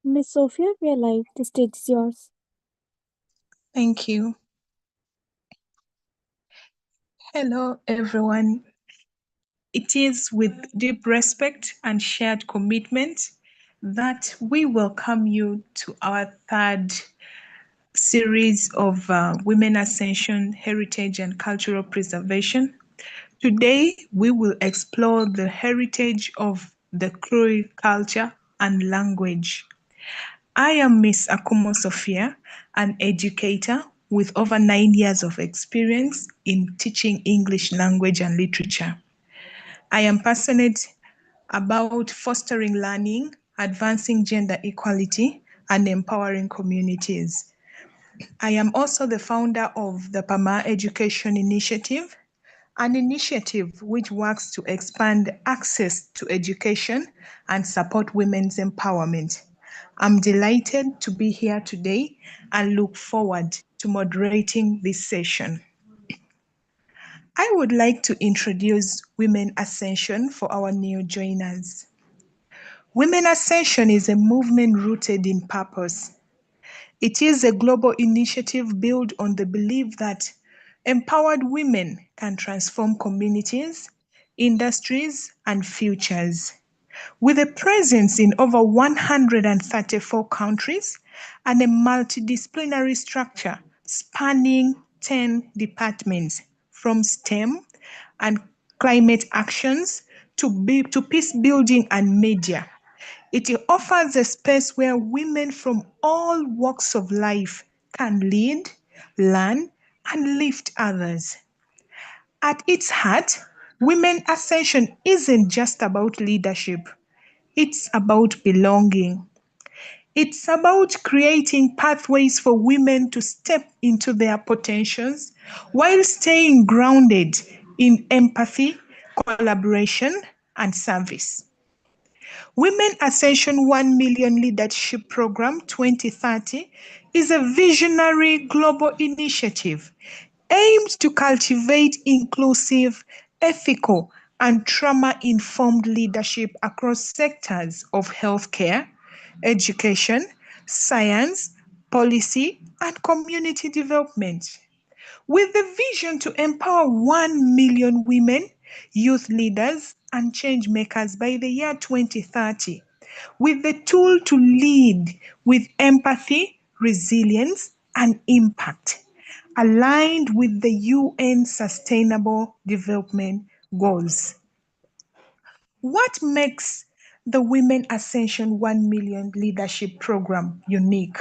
Miss Sophia, we are live. The stage is yours. Thank you. Hello, everyone. It is with deep respect and shared commitment that we welcome you to our third series of Women Ascension, Heritage and Cultural Preservation. Today, we will explore the heritage of the Krio culture and language. I am Miss Akumu Sophia, an educator with over 9 years of experience in teaching English language and literature. I am passionate about fostering learning, advancing gender equality, and empowering communities. I am also the founder of the PAMA Education Initiative, an initiative which works to expand access to education and support women's empowerment. I'm delighted to be here today and look forward to moderating this session. I would like to introduce Women Ascension for our new joiners. Women Ascension is a movement rooted in purpose. It is a global initiative built on the belief that empowered women can transform communities, industries, and futures. With a presence in over 134 countries and a multidisciplinary structure spanning 10 departments, from STEM and climate actions to peace building and media. It offers a space where women from all walks of life can lead, learn, and lift others. At its heart, Women Ascension isn't just about leadership, it's about belonging. It's about creating pathways for women to step into their potentials while staying grounded in empathy, collaboration, and service. Women Ascension 1 Million Leadership Program 2030 is a visionary global initiative aimed to cultivate inclusive, ethical, and trauma-informed leadership across sectors of healthcare, education, science, policy, and community development. With the vision to empower 1 million women, youth leaders, and change makers by the year 2030, with the tool to lead with empathy, resilience, and impact, aligned with the UN Sustainable Development Goals. What makes the Women Ascension 1 Million Leadership Program unique?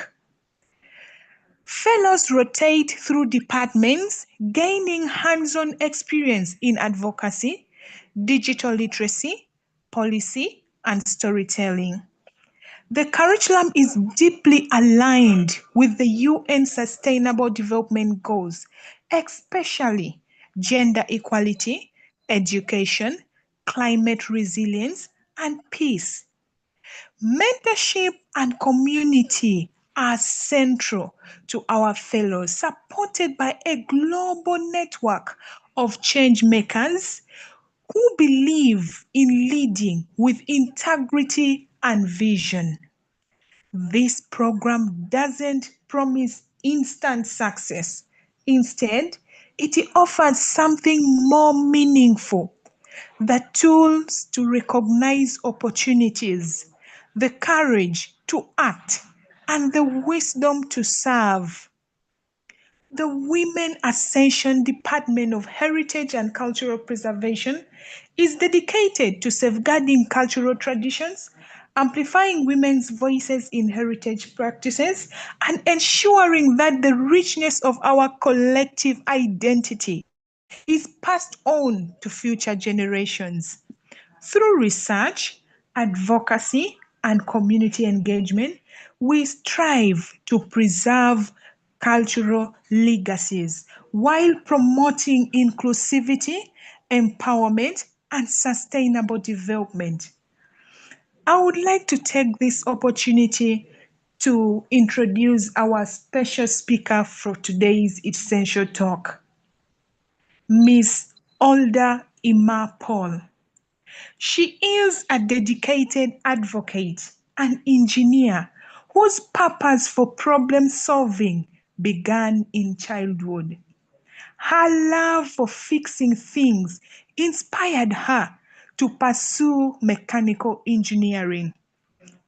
Fellows rotate through departments, gaining hands-on experience in advocacy, digital literacy, policy, and storytelling. The curriculum is deeply aligned with the UN Sustainable Development Goals, especially gender equality, education, climate resilience, and peace. Mentorship and community are central to our fellows, supported by a global network of change makers who believe in leading with integrity and vision. This program doesn't promise instant success. Instead, it offers something more meaningful: the tools to recognize opportunities, the courage to act, and the wisdom to serve. The Women Ascension Department of Heritage and Cultural Preservation is dedicated to safeguarding cultural traditions, amplifying women's voices in heritage practices, and ensuring that the richness of our collective identity is passed on to future generations. Through research, advocacy, and community engagement, we strive to preserve cultural legacies while promoting inclusivity, empowerment, and sustainable development. I would like to take this opportunity to introduce our special speaker for today's Essential Talk, Ms. Huldah Imah-Paul. She is a dedicated advocate and engineer whose purpose for problem solving began in childhood. Her love for fixing things inspired her to pursue mechanical engineering,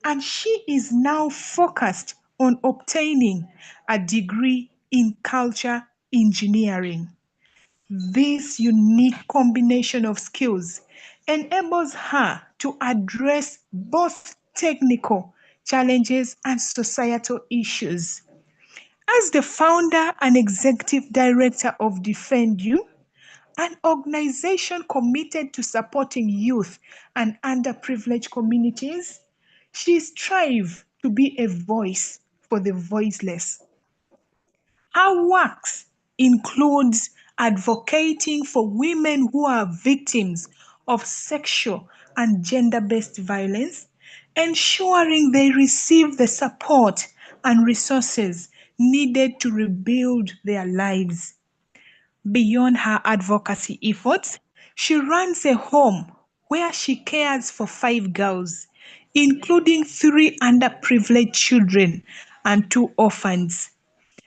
and she is now focused on obtaining a degree in culture engineering. This unique combination of skills enables her to address both technical challenges and societal issues. As the founder and executive director of Defend You, an organization committed to supporting youth and underprivileged communities, she strives to be a voice for the voiceless. Her works includes advocating for women who are victims of sexual and gender-based violence, ensuring they receive the support and resources needed to rebuild their lives. Beyond her advocacy efforts, she runs a home where she cares for 5 girls, including 3 underprivileged children and 2 orphans.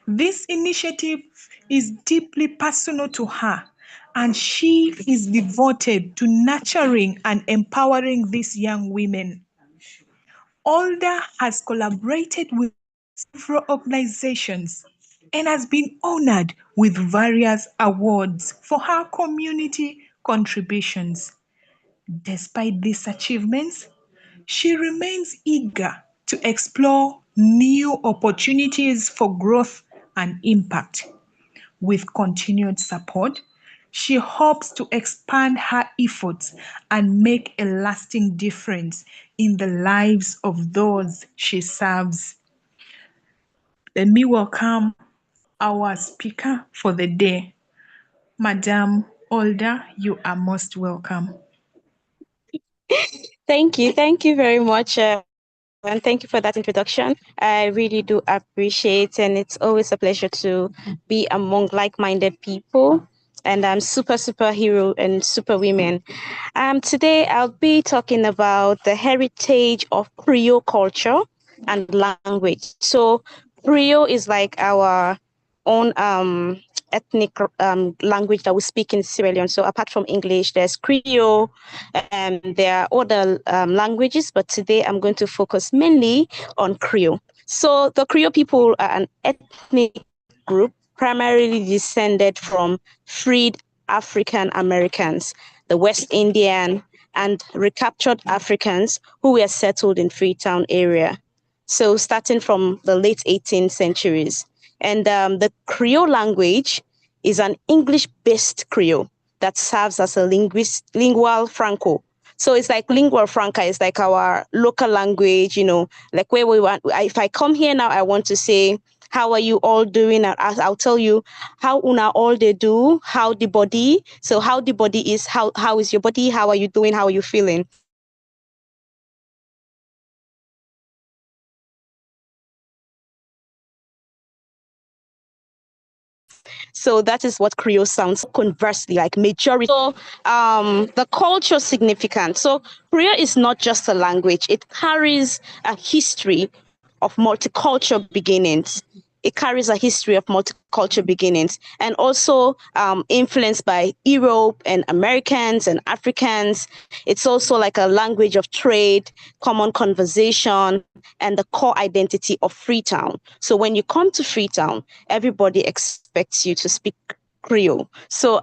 This initiative is deeply personal to her, and she is devoted to nurturing and empowering these young women. Huldah has collaborated with several organizations and has been honored with various awards for her community contributions. Despite these achievements, she remains eager to explore new opportunities for growth and impact. With continued support, she hopes to expand her efforts and make a lasting difference in the lives of those she serves. Let me welcome our speaker for the day. Madam Huldah, you are most welcome. Thank you very much. And thank you for that introduction. I really do appreciate, and it's always a pleasure to be among like-minded people. And I'm superhero and super women. Today I'll be talking about the heritage of Krio culture and language. So Krio is like our own ethnic language that we speak in Sierra Leone. So apart from English, there's Krio, there are other languages, but today I'm going to focus mainly on Krio. So the Krio people are an ethnic group primarily descended from freed African Americans, the West Indian, and recaptured Africans who were settled in Freetown area. So starting from the late 18th centuries. And the Creole language is an English-based Creole that serves as a lingual franco. So it's like lingua franca is like our local language, like where we want. If I come here now, I want to say, how are you all doing? I'll tell you how una all they do, how the body. So how the body is, how is your body? How are you doing? How are you feeling? So that is what Creole sounds. Conversely, like majority. So the culture significance. So Creole is not just a language. It carries a history of multicultural beginnings. It carries a history of multicultural beginnings and also influenced by Europe and Americans and Africans. It's also like a language of trade, common conversation, and the core identity of Freetown. So when you come to Freetown, everybody expects you to speak Creole. So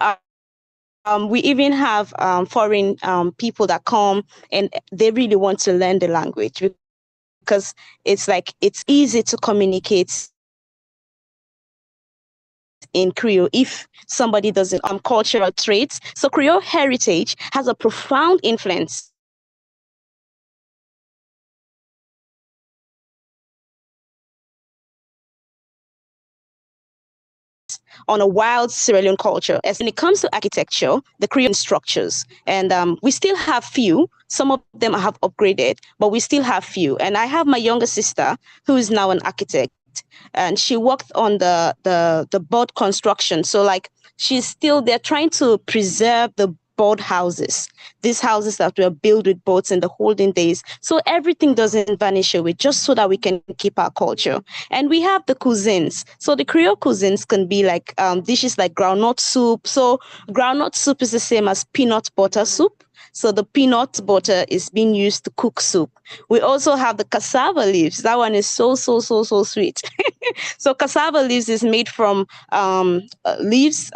we even have foreign people that come and they really want to learn the language because it's like it's easy to communicate in Creole if somebody doesn't cultural traits. So Creole heritage has a profound influence on a wild Sierra Leone culture. As when it comes to architecture, the Creole structures, and we still have few. Some of them have upgraded, but we still have few. And I have my younger sister who is now an architect, and she worked on the board construction. So like she's still they're trying to preserve the board houses. These houses that were built with boats in the olden days. So everything doesn't vanish away, just so that we can keep our culture. And we have the cuisines. So the Creole cuisines can be like dishes like groundnut soup. So groundnut soup is the same as peanut butter soup. So the peanut butter is being used to cook soup. We also have the cassava leaves. That one is so sweet. So cassava leaves is made from leaves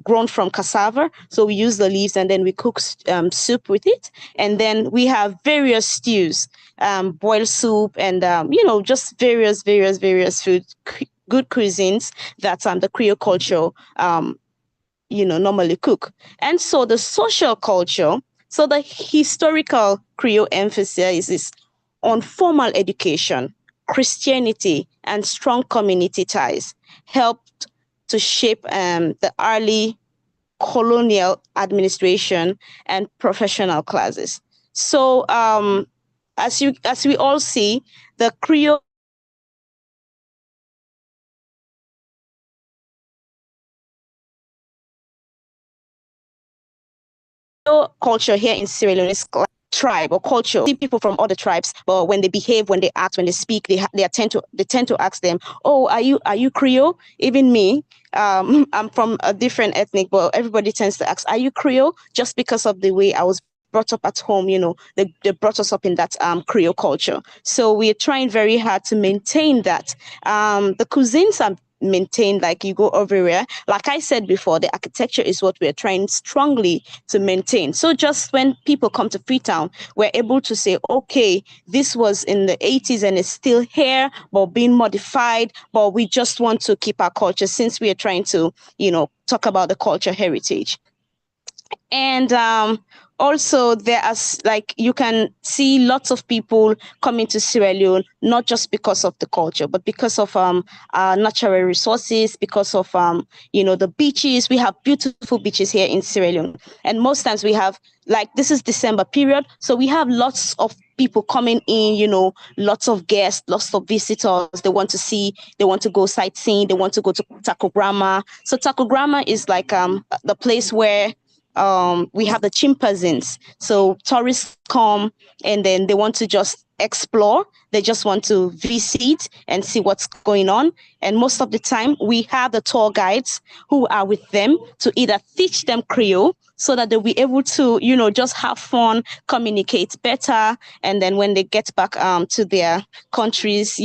grown from cassava. So we use the leaves and then we cook soup with it. And then we have various stews, boiled soup, and just various food, good cuisines that the Creole culture normally cook. And so the social culture, so the historical Creole emphasis is on formal education, Christianity, and strong community ties, helped to shape the early colonial administration and professional classes. So as we all see, the Creole culture here in Sierra Leone is like tribe or culture. See people from other tribes, but when they behave, when they act, when they speak, they tend to ask them, "Oh, are you Creole?" Even me, I'm from a different ethnic, but everybody tends to ask, "Are you Creole?" Just because of the way I was brought up at home. They brought us up in that Creole culture. So we're trying very hard to maintain that. The cuisines are maintained, like you go everywhere. Like I said before, the architecture is what we're trying strongly to maintain. So just when people come to Freetown, we're able to say, okay, this was in the 80s and it's still here, but being modified, but we just want to keep our culture since we are trying to, talk about the culture heritage. And also there are like you can see lots of people coming to Sierra Leone not just because of the culture but because of our natural resources, because of the beaches. We have beautiful beaches here in Sierra Leone, and most times we have, like, this is December period, so we have lots of people coming in, lots of guests, lots of visitors. They want to go sightseeing, they want to go to Takograma. So Takograma is like the place where we have the chimpanzees. So tourists come and then they want to just explore. They just want to visit and see what's going on. And most of the time, we have the tour guides who are with them to either teach them Creole so that they'll be able to, just have fun, communicate better. And then when they get back to their countries,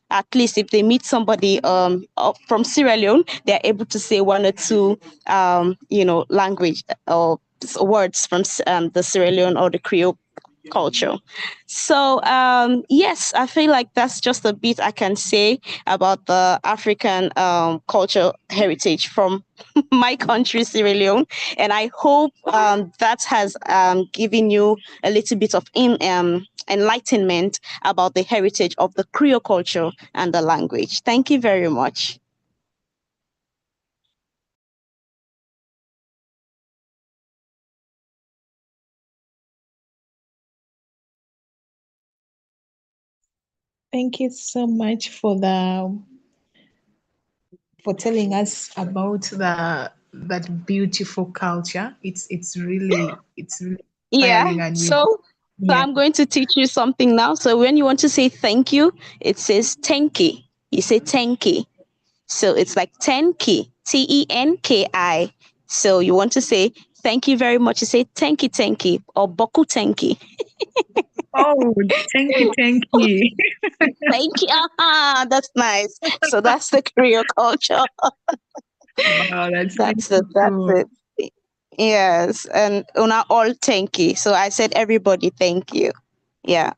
at least if they meet somebody from Sierra Leone, they're able to say one or two, language or words from the Sierra Leone or the Creole culture. So yes, I feel like that's just a bit I can say about the African culture heritage from my country, Sierra Leone, and I hope that has given you a little bit of enlightenment about the heritage of the Creole culture and the language. Thank you very much. Thank you so much for telling us about that beautiful culture. It's really Yeah. inspiring, and we So yeah. I'm going to teach you something now. So when you want to say thank you, it says tenki. You say tenki. So it's like tenki, Tenki. So you want to say thank you very much. You say tenki or boku tenki. Oh, thank you. Thank you. That's nice. So that's the Creole culture. Wow, that's That's it. really That's cool. it. Yes. And una all tenki. So I said everybody thank you. Yeah.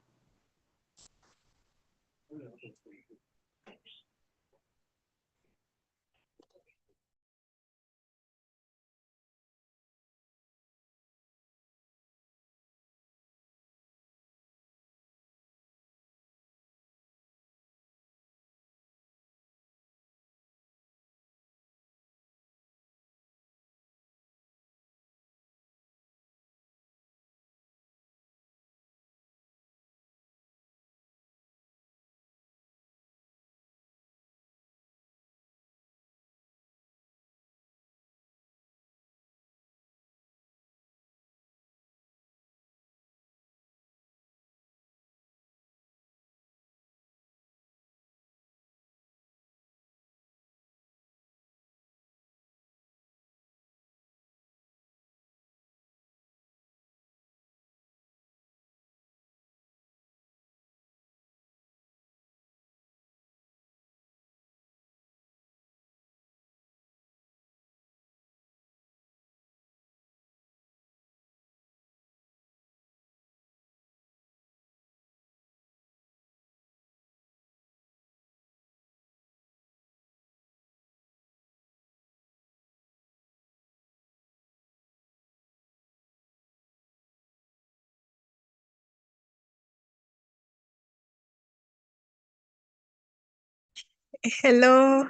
Hello,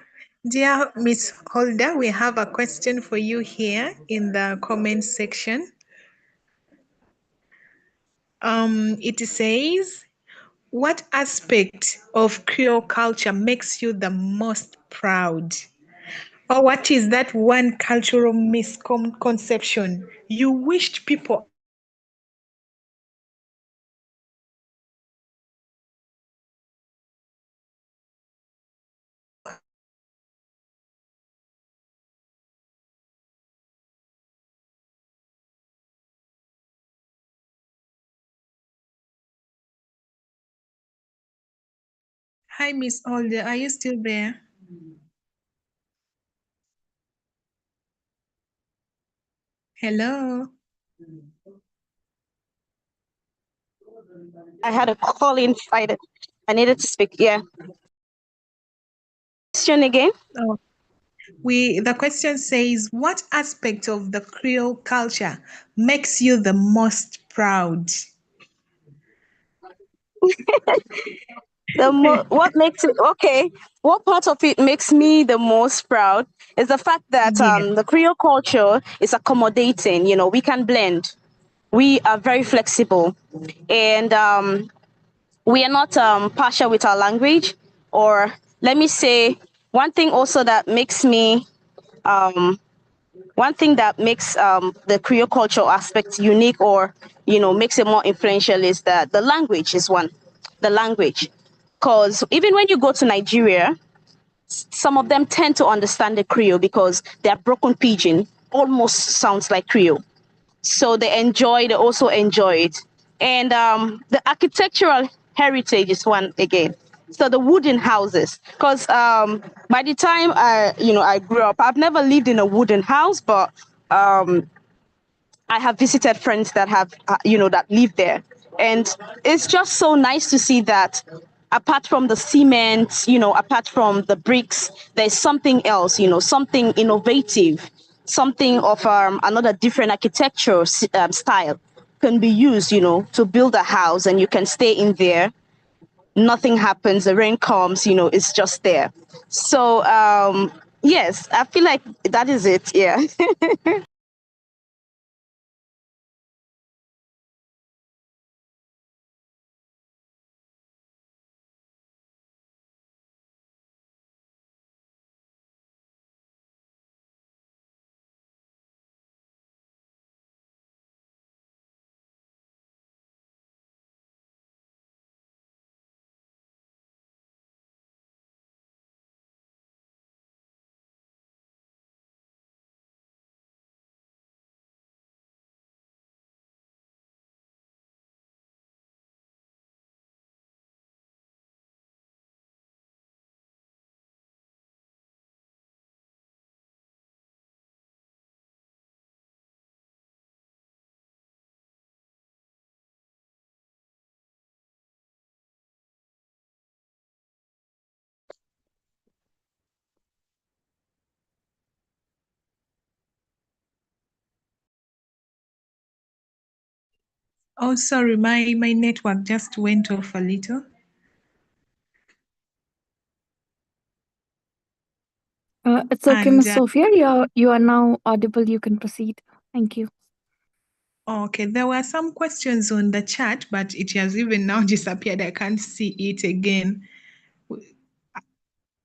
dear Miss Huldah. We have a question for you here in the comment section. It says, what aspect of Krio culture makes you the most proud? Or what is that one cultural misconception you wished people? Hi, Miss Huldah. Are you still there? Hello. I had a call in Friday. I needed to speak. Yeah. Question again? Oh, the question says, what aspect of the Creole culture makes you the most proud? What makes it okay? What part of it makes me the most proud is the fact that Yeah. the Creole culture is accommodating. You know, we can blend. We are very flexible, and we are not partial with our language. Or let me say, one thing also that makes me one thing that makes the Creole cultural aspect unique, or makes it more influential, is that the language is one. The language, because even when you go to Nigeria, some of them tend to understand the Creole because their broken pidgin almost sounds like Creole. So they also enjoy it. And the architectural heritage is one again. So the wooden houses, because by the time I grew up, I've never lived in a wooden house, but I have visited friends that have, that live there. And it's just so nice to see that apart from the cement, apart from the bricks, there's something else, something innovative, something of another different architectural style can be used, to build a house, and you can stay in there. Nothing happens. The rain comes, it's just there. So, yes, I feel like that is it. Yeah. Oh, sorry, my network just went off a little. It's okay, And Miss Sophia. You are now audible. You can proceed. Thank you. okay, there were some questions on the chat, but it has even now disappeared. I can't see it again.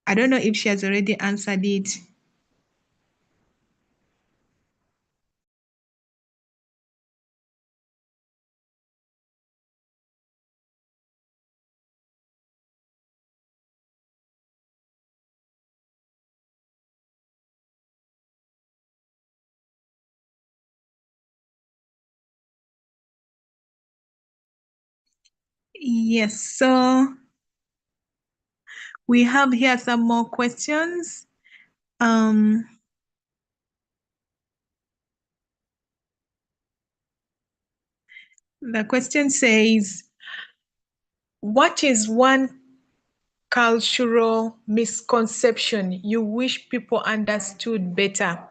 I don't know if she has already answered it. Yes, so we have here some more questions. The question says, what is one cultural misconception you wish people understood better?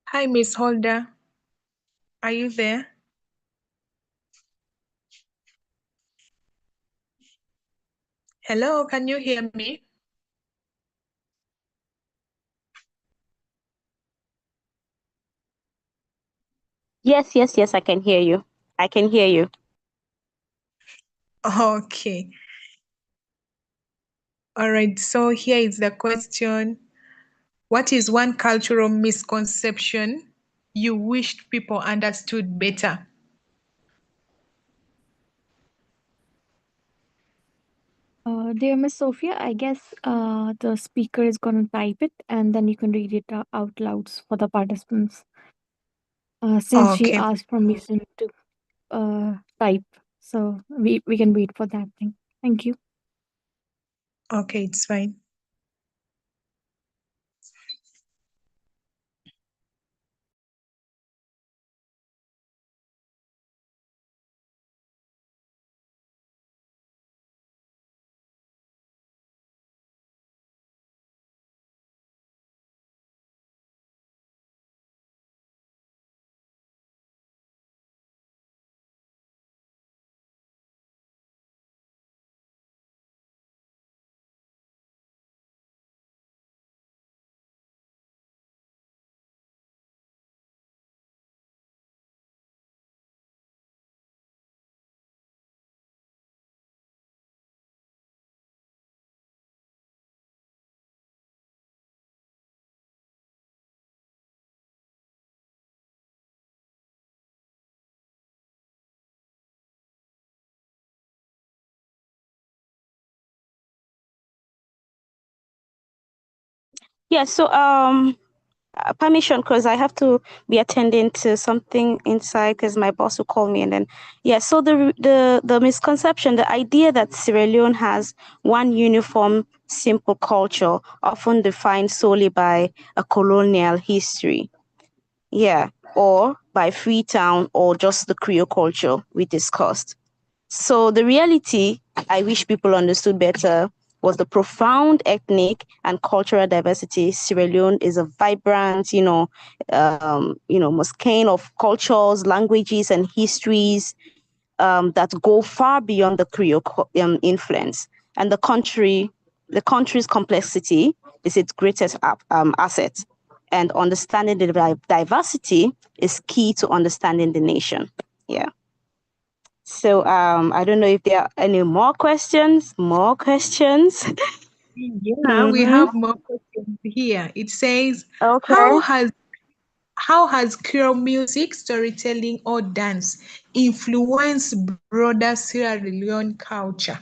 Hi, Miss Holder. Are you there? Hello, can you hear me? Yes, yes, yes, I can hear you. I can hear you. Okay. All right, so here is the question. What is one cultural misconception you wished people understood better? Dear Miss Sophia, I guess the speaker is going to type it and then you can read it out loud for the participants. Since she Okay, asked permission to type, so we can wait for that thing. Thank you. okay, it's fine. Yeah, so permission because I have to be attending to something inside because my boss will call me and then yeah. So the misconception, the idea that Sierra Leone has one uniform, simple culture, often defined solely by a colonial history, yeah, or by Freetown or just the Krio culture we discussed. So the reality I wish people understood better was the profound ethnic and cultural diversity. Sierra Leone is a vibrant, mosaic of cultures, languages, and histories that go far beyond the Creole influence. And the country's complexity is its greatest asset. And understanding the diversity is key to understanding the nation. Yeah. So I don't know if there are any more questions. More questions. Yeah, we have more questions here. It says, Okay. how has Krio music, storytelling, or dance influenced broader Sierra Leone culture?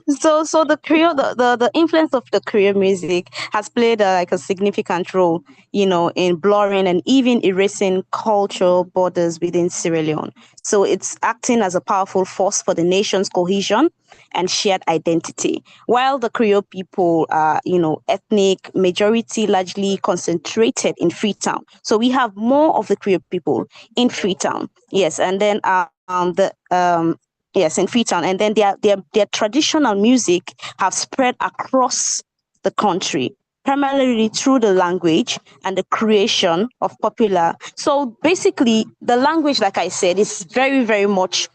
So the Creole, the influence of the Creole music has played like a significant role, in blurring and even erasing cultural borders within Sierra Leone. So it's acting as a powerful force for the nation's cohesion and shared identity. While the Creole people are, ethnic majority largely concentrated in Freetown. So we have more of the Creole people in Freetown. Yes, and then the yes, in Freetown, and then their traditional music have spread across the country, primarily through the language and the creation of popular. So basically, the language, like I said, is very, very much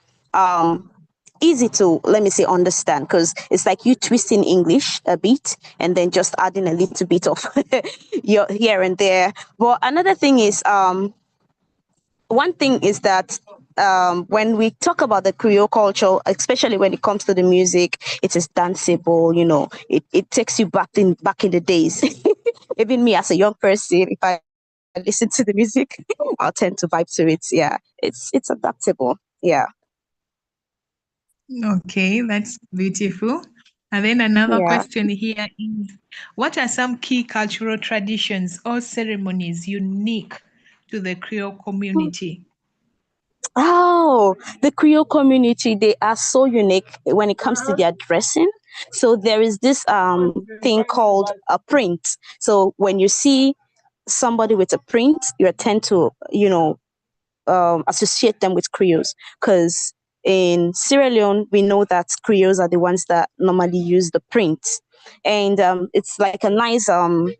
easy to, let me say, understand, because it's like you twisting English a bit and then just adding a little bit of your here and there. But another thing is one thing is that when we talk about the Creole culture, especially when it comes to the music, it is danceable. It takes you back in the days. Even me as a young person, if I listen to the music, I'll tend to vibe to it. Yeah, it's adaptable. Yeah. Okay, that's beautiful. And then another Yeah. question here is, what are some key cultural traditions or ceremonies unique to the Creole community? Oh, the Creole community, they are so unique when it comes to their dressing. So there is this thing called a print. So when you see somebody with a print, you tend to, associate them with Creoles. Because in Sierra Leone, we know that Creoles are the ones that normally use the print. And it's like a nice material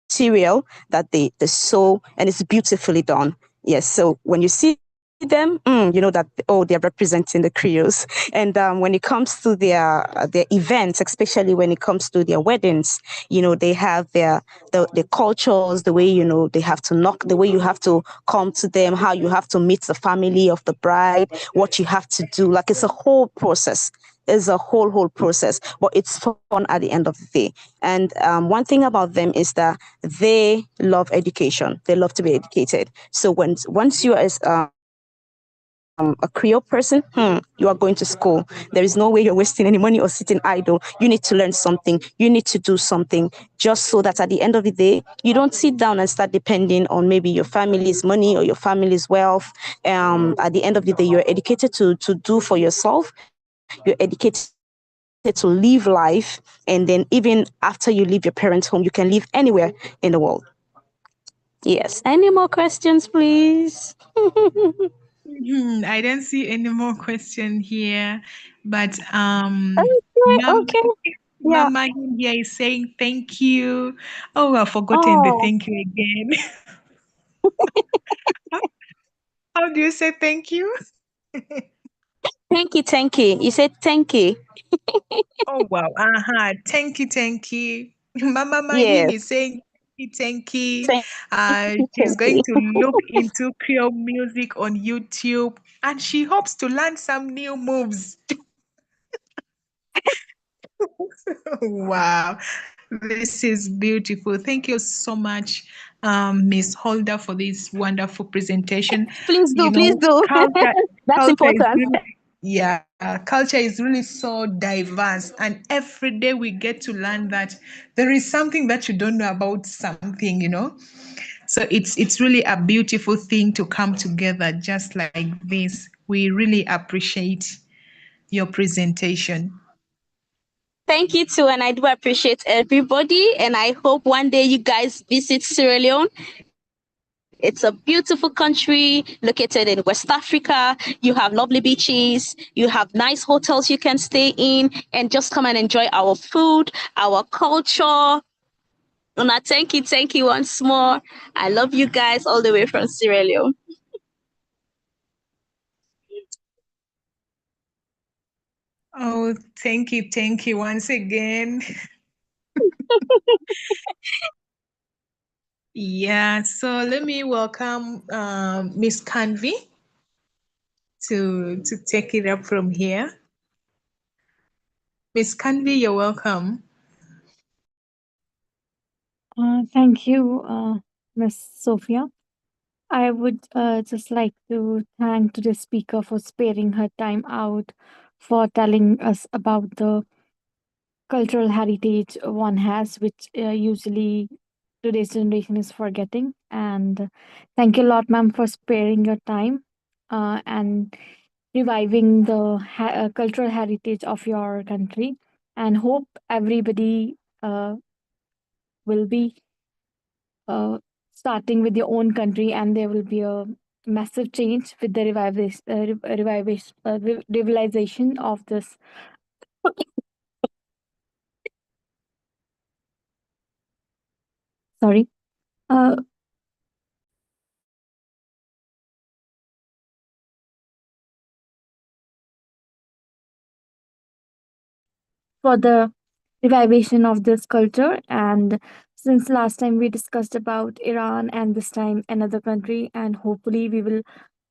material that they sew, and it's beautifully done. Yes, so when you see them, you know that, oh, they're representing the Krios. And when it comes to their events, especially when it comes to their weddings, they have the cultures, the way, they have to knock, the way you have to come to them, how you have to meet the family of the bride, what you have to do. Like, it's a whole process. It's a whole process, but it's fun at the end of the day. And one thing about them is that they love education. They love to be educated. So once you are a Creole person, you are going to school. There is no way you're wasting any money or sitting idle. You need to learn something. You need to do something, just so that at the end of the day, you don't sit down and start depending on maybe your family's money or your family's wealth. At the end of the day, you're educated to do for yourself. You're educated to live life. And then even after you leave your parents' home, you can live anywhere in the world. Yes. Any more questions, please? I don't see any more question here, but Okay, Mama, okay. Yeah. Mama here is saying thank you. Oh, I've forgotten the Oh, thank you again. how, how do you say thank you? thank you, thank you. You said thank you. Oh wow, thank you, thank you. Mama Magin Yes. is saying thank you. Thank you, She's thank going you. to look into Creole music on YouTube, and she hopes to learn some new moves. Wow, this is beautiful. Thank you so much, Miss Holder, for this wonderful presentation. Please do, You please know, do. culture, That's culture is important. really, yeah, culture is really so diverse, and every day we get to learn that there is something that you don't know about something. So it's really a beautiful thing to come together just like this. We really appreciate your presentation. Thank you too, and I do appreciate everybody. And I hope one day you guys visit Sierra Leone. It's a beautiful country located in West Africa. You have lovely beaches, you have nice hotels you can stay in, and just come and enjoy our food, our culture. And I thank you once more. I love you guys all the way from Sierra Leone. Oh, thank you once again. Yeah, so let me welcome Miss Canvey to take it up from here. Miss Canvey, you're welcome. Thank you, Miss Sophia. I would just like to thank the speaker for sparing her time out for telling us about the cultural heritage one has, which usually today's generation is forgetting. And thank you a lot, ma'am, for sparing your time and reviving the cultural heritage of your country. And hope everybody will be uh, starting with your own country, and there will be a massive change with the revitalization of this. Sorry. Uh, for the revivation of this culture. And since last time we discussed about Iran, and this time another country, and hopefully we will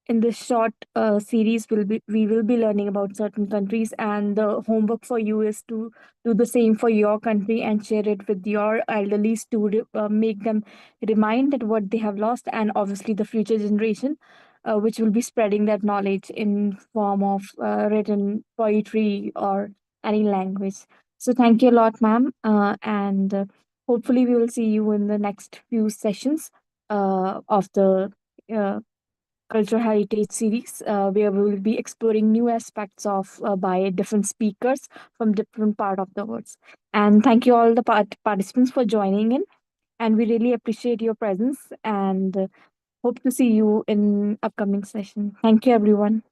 in this short series we will be learning about certain countries, and the homework for you is to do the same for your country and share it with your elderlies to make them remind that what they have lost, and obviously the future generation, which will be spreading that knowledge in form of written poetry or any language. So thank you a lot, ma'am, and hopefully we will see you in the next few sessions of the uh, cultural heritage series, where we will be exploring new aspects of by different speakers from different part of the world. And thank you all the participants for joining in, and we really appreciate your presence, and hope to see you in upcoming session. Thank you, everyone.